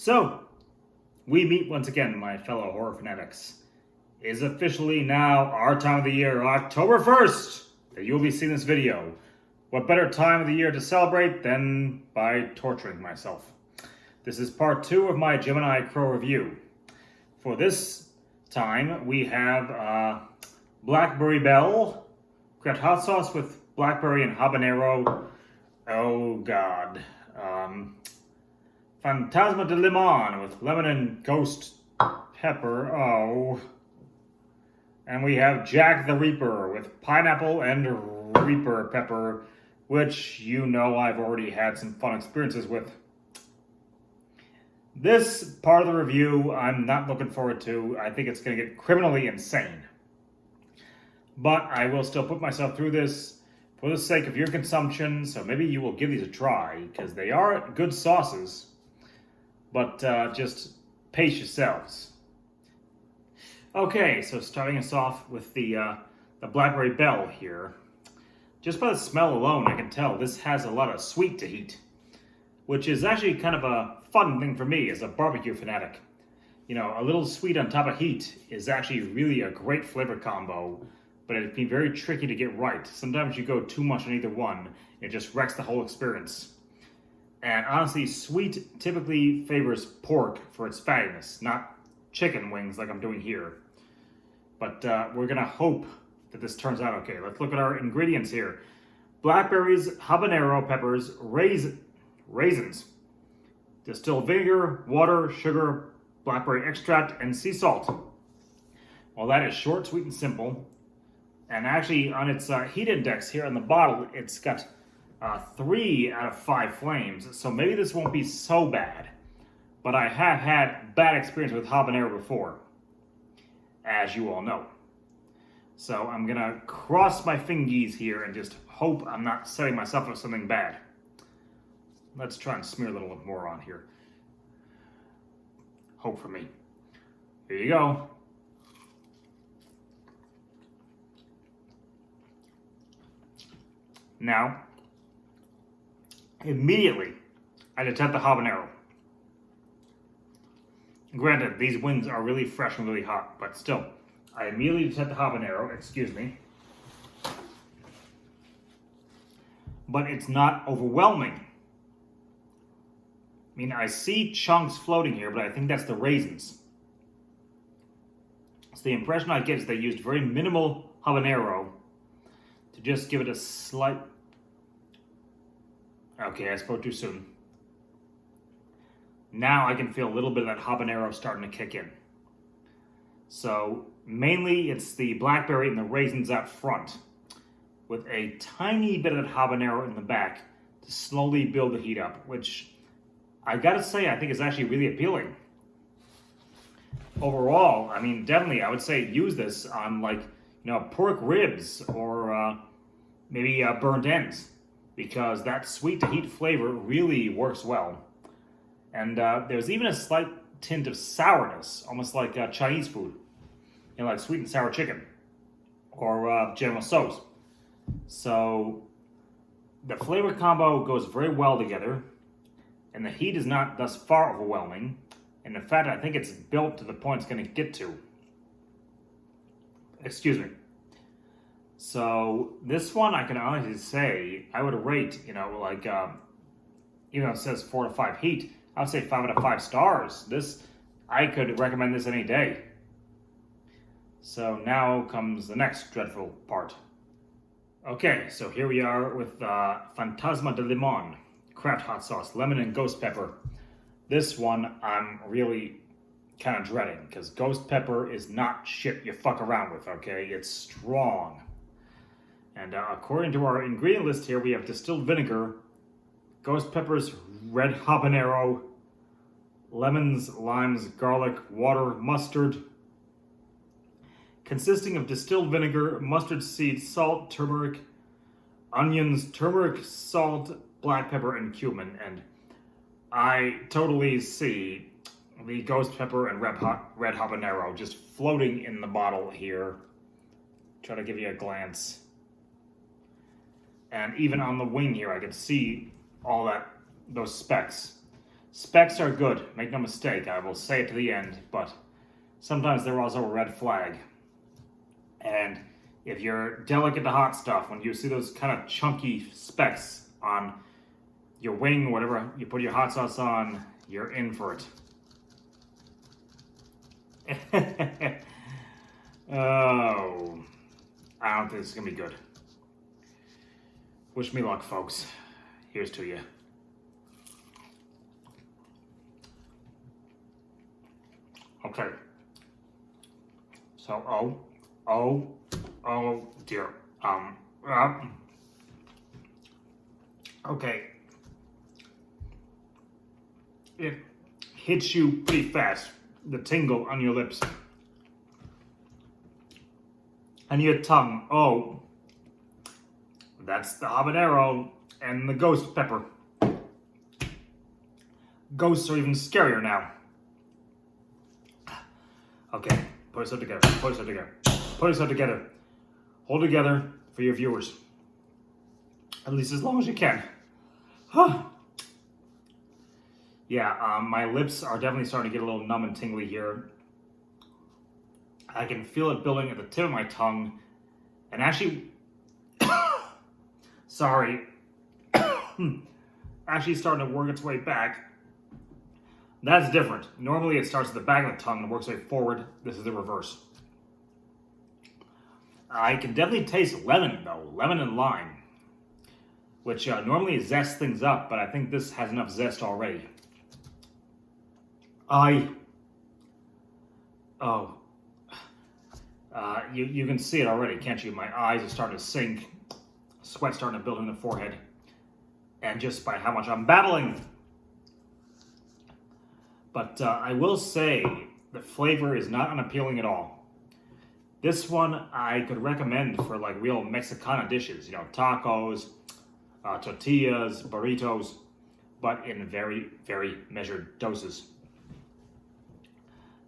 So, we meet once again, my fellow horror fanatics. It is officially now our time of the year, October 1st, that you'll be seeing this video. What better time of the year to celebrate than by torturing myself? This is part 2 of my Gemini Crow review. For this time, we have Blackberry Bell, create hot sauce with blackberry and habanero. Oh god. Fantasma de Limon with lemon and ghost pepper. Oh. And we have Jack the Reaper with pineapple and Reaper pepper, which you know I've already had some fun experiences with. This part of the review I'm not looking forward to. I think it's going to get criminally insane. But I will still put myself through this for the sake of your consumption, so maybe you will give these a try, because they are good sauces. But just pace yourselves. Okay, so starting us off with the Blackberry Bell here. Just by the smell alone, I can tell this has a lot of sweet to heat, which is actually kind of a fun thing for me as a barbecue fanatic. You know, a little sweet on top of heat is actually really a great flavor combo, but it'd be very tricky to get right. Sometimes you go too much on either one, it just wrecks the whole experience. And honestly, sweet typically favors pork for its fattiness, not chicken wings like I'm doing here. But we're gonna hope that this turns out okay. Let's look at our ingredients here. Blackberries, habanero peppers, raisins, distilled vinegar, water, sugar, blackberry extract, and sea salt. Well, that is short, sweet, and simple. And actually, on its heat index here on the bottle, it's got 3 out of 5 flames, so maybe this won't be so bad. But I have had bad experience with habanero before, as you all know. So I'm gonna cross my fingies here and just hope I'm not setting myself up for something bad. Let's try and smear a little more on here. Hope for me. Here you go. Now, immediately, I detect the habanero. Granted, these wings are really fresh and really hot, but still, I immediately detect the habanero, excuse me. But it's not overwhelming. I mean, I see chunks floating here, but I think that's the raisins. So the impression I get is they used very minimal habanero to just give it a slight... Okay, I spoke too soon. Now I can feel a little bit of that habanero starting to kick in. So mainly it's the blackberry and the raisins up front, with a tiny bit of that habanero in the back to slowly build the heat up, which I gotta say I think is actually really appealing. Overall, I mean, definitely I would say use this on, like, you know, pork ribs or maybe burnt ends, because that sweet to heat flavor really works well. And there's even a slight tint of sourness, almost like Chinese food, you know, like sweet and sour chicken or General Tso's. So the flavor combo goes very well together, and the heat is not thus far overwhelming. And in fact, I think it's built to the point it's going to get to. Excuse me. So this one, I can honestly say, I would rate, you know, like, even though it says 4 to 5 heat, I would say 5 out of 5 stars. This, I could recommend this any day. So now comes the next dreadful part. Okay, so here we are with Fantasma de Limon, craft hot sauce, lemon and ghost pepper. This one I'm really kind of dreading, because ghost pepper is not shit you fuck around with, okay? It's strong. And according to our ingredient list here, we have distilled vinegar, ghost peppers, red habanero, lemons, limes, garlic, water, mustard, consisting of distilled vinegar, mustard seeds, salt, turmeric, onions, turmeric, salt, black pepper, and cumin. And I totally see the ghost pepper and red habanero just floating in the bottle here. Try to give you a glance. And even on the wing here, I can see all those specks. Specs are good, make no mistake, I will say it to the end, but sometimes they're also a red flag. And if you're delicate to hot stuff, when you see those kind of chunky specks on your wing, whatever you put your hot sauce on, you're in for it. Oh, I don't think this is gonna be good. Wish me luck, folks. Here's to you. Okay. So, oh dear. Okay. It hits you pretty fast, the tingle on your lips. And your tongue. Oh, that's the habanero and the ghost pepper. Ghosts are even scarier now. Okay, put yourself together, put yourself together, put yourself together. Hold together for your viewers. At least as long as you can. Huh. Yeah, my lips are definitely starting to get a little numb and tingly here. I can feel it building at the tip of my tongue. And actually, sorry, actually starting to work its way back. That's different. Normally it starts at the back of the tongue and works its way forward. This is the reverse. I can definitely taste lemon though, lemon and lime, which normally zests things up, but I think this has enough zest already. You can see it already, can't you? My eyes are starting to sink, sweat starting to build in the forehead, and just by how much I'm battling. But I will say the flavor is not unappealing at all. This one I could recommend for like real Mexicana dishes, you know, tacos, tortillas, burritos, but in very, very measured doses.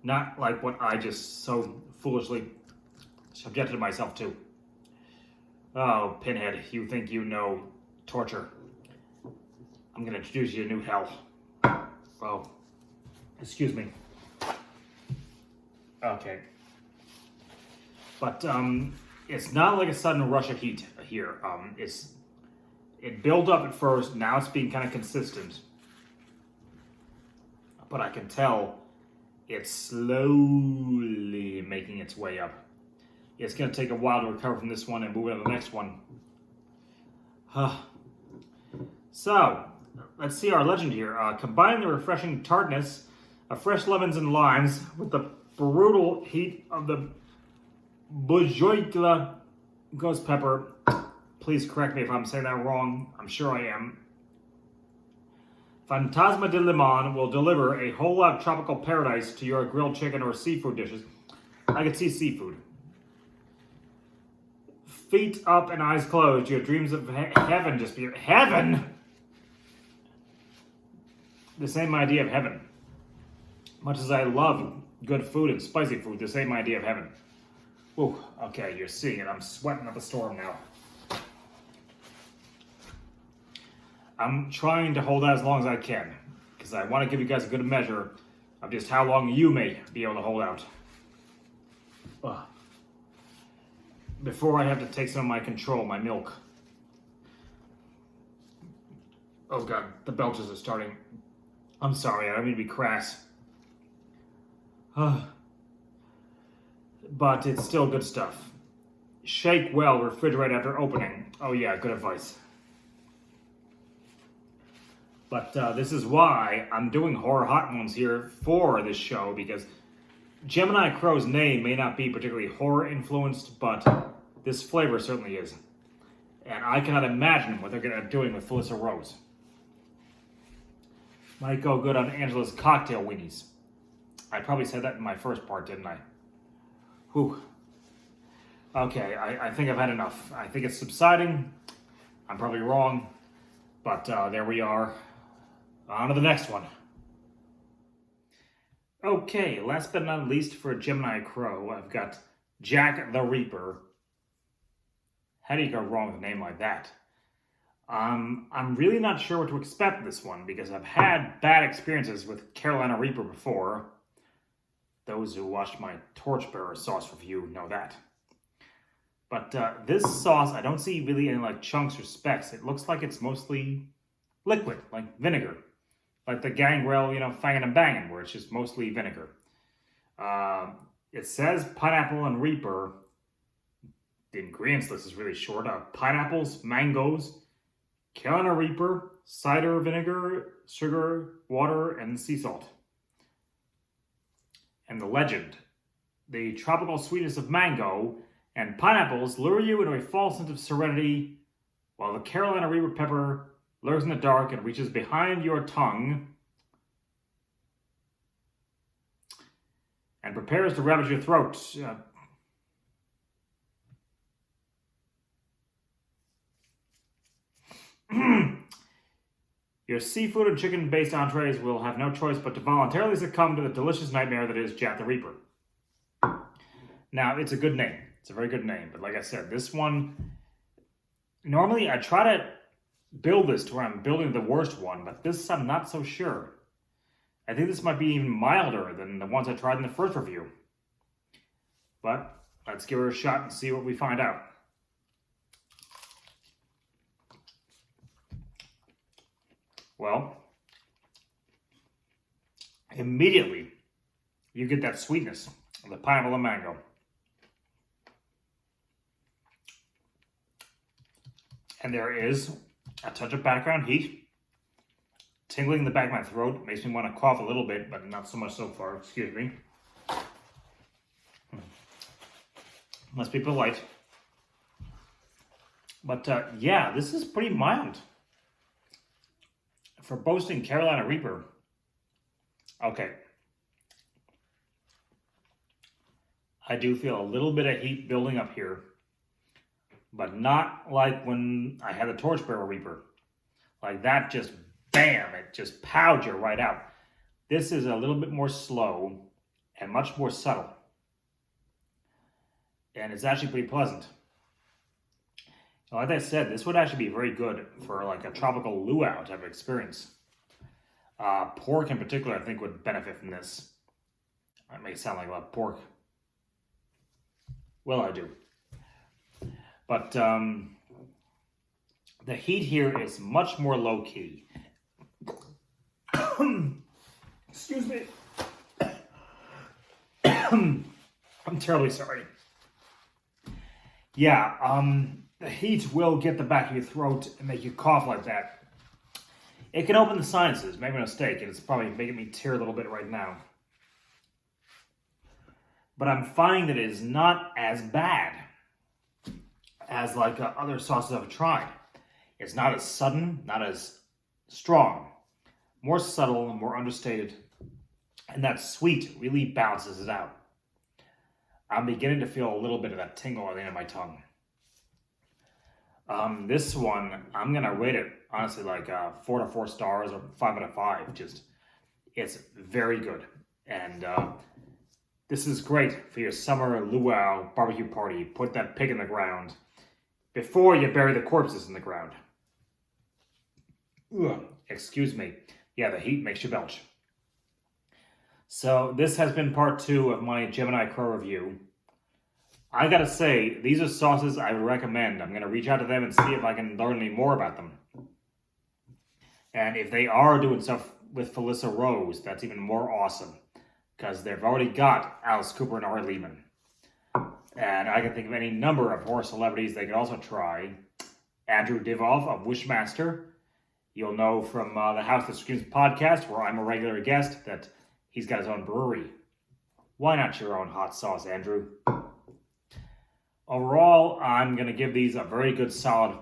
Not like what I just so foolishly subjected myself to. Oh, Pinhead, you think you know torture. I'm going to introduce you to new hell. Oh, excuse me. Okay. But it's not like a sudden rush of heat here. It built up at first, now it's being kind of consistent. But I can tell it's slowly making its way up. It's going to take a while to recover from this one and move on to the next one. So, let's see our legend here. Combine the refreshing tartness of fresh lemons and limes with the brutal heat of the Bourgeois ghost pepper. Please correct me if I'm saying that wrong. I'm sure I am. Fantasma de Limon will deliver a whole lot of tropical paradise to your grilled chicken or seafood dishes. I could see seafood. Feet up and eyes closed. Your dreams of heaven just be... Heaven? The same idea of heaven. Much as I love good food and spicy food, the same idea of heaven. Ooh, okay, you're seeing it. I'm sweating up a storm now. I'm trying to hold out as long as I can, because I want to give you guys a good measure of just how long you may be able to hold out. Before I have to take some of my control, my milk. Oh God, the belches are starting. I'm sorry, I don't mean to be crass. But it's still good stuff. Shake well, refrigerate after opening. Oh yeah, good advice. But this is why I'm doing horror hot ones here for this show, because Gemini Crow's name may not be particularly horror influenced, but this flavor certainly is. And I cannot imagine what they're going to end up doing with Felissa Rose. Might go good on Angela's cocktail weenies. I probably said that in my first part, didn't I? Whew. Okay, I think I've had enough. I think it's subsiding. I'm probably wrong. But there we are. On to the next one. Okay, last but not least for Gemini Crow, I've got Jack the Reaper. How do you go wrong with a name like that? I'm really not sure what to expect with this one because I've had bad experiences with Carolina Reaper before. Those who watched my Torchbearer sauce review know that. But this sauce, I don't see really any like chunks or specks. It looks like it's mostly liquid, like vinegar. Like the Gangrel, fangin' and bangin', where it's just mostly vinegar. It says pineapple and Reaper. The ingredients list is really short. Pineapples, mangoes, Carolina Reaper, cider vinegar, sugar, water, and sea salt. And the legend. The tropical sweetness of mango and pineapples lure you into a false sense of serenity, while the Carolina Reaper pepper lurks in the dark and reaches behind your tongue and prepares to ravage your throat. Your seafood and chicken-based entrees will have no choice but to voluntarily succumb to the delicious nightmare that is Jack the Reaper. Now, it's a good name. It's a very good name. But like I said, this one, normally I try to build this to where I'm building the worst one, but this I'm not so sure. I think this might be even milder than the ones I tried in the first review. But let's give it a shot and see what we find out. Well, immediately you get that sweetness of the pineapple and mango. And there is a touch of background heat. Tingling in the back of my throat. Makes me want to cough a little bit, but not so much so far. Excuse me. Must be polite. But yeah, this is pretty mild. For boasting Carolina Reaper. Okay. I do feel a little bit of heat building up here. But not like when I had the Torchbearer Reaper. Like that just, bam, it just powed you right out. This is a little bit more slow and much more subtle. And it's actually pretty pleasant. Like I said, this would actually be very good for like a tropical luau type of experience. Pork in particular, I think, would benefit from this. That may sound like a lot of pork. Well, I do. But the heat here is much more low-key. Excuse me. I'm terribly sorry. Yeah, the heat will get the back of your throat and make you cough like that. It can open the sinuses, make no mistake, and it's probably making me tear a little bit right now. But I'm finding that it is not as bad as like other sauces I've tried. It's not as sudden, not as strong. More subtle and more understated. And that sweet really balances it out. I'm beginning to feel a little bit of that tingle at the end of my tongue. This one, I'm going to rate it, honestly, like 4 to 4 stars or 5 out of 5. Just, it's very good. And this is great for your summer luau barbecue party. Put that pig in the ground before you bury the corpses in the ground. Ugh, excuse me. Yeah, the heat makes you belch. So this has been part 2 of my Gemini Crow review. I gotta say, these are sauces I recommend. I'm gonna reach out to them and see if I can learn any more about them. And if they are doing stuff with Felissa Rose, that's even more awesome. Because they've already got Alice Cooper and Ari Lehman. And I can think of any number of horror celebrities they could also try. Andrew Divoff of Wishmaster. You'll know from the House That Screams podcast, where I'm a regular guest, that he's got his own brewery. Why not your own hot sauce, Andrew? Overall, I'm going to give these a very good, solid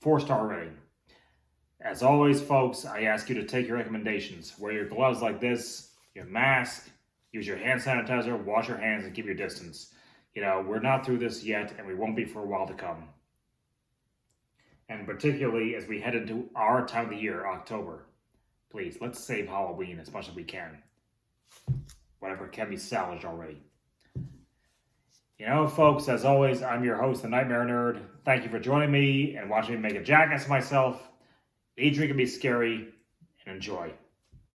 4-star rating. As always, folks, I ask you to take your recommendations. Wear your gloves like this, your mask, use your hand sanitizer, wash your hands, and keep your distance. You know, we're not through this yet, and we won't be for a while to come. And particularly as we head into our time of the year, October. Please, let's save Halloween as much as we can. Whatever can be salvaged already. You know, folks, as always, I'm your host, the Nightmare Nerd. Thank you for joining me and watching me make a jackass of myself. Each drink can be scary, and enjoy.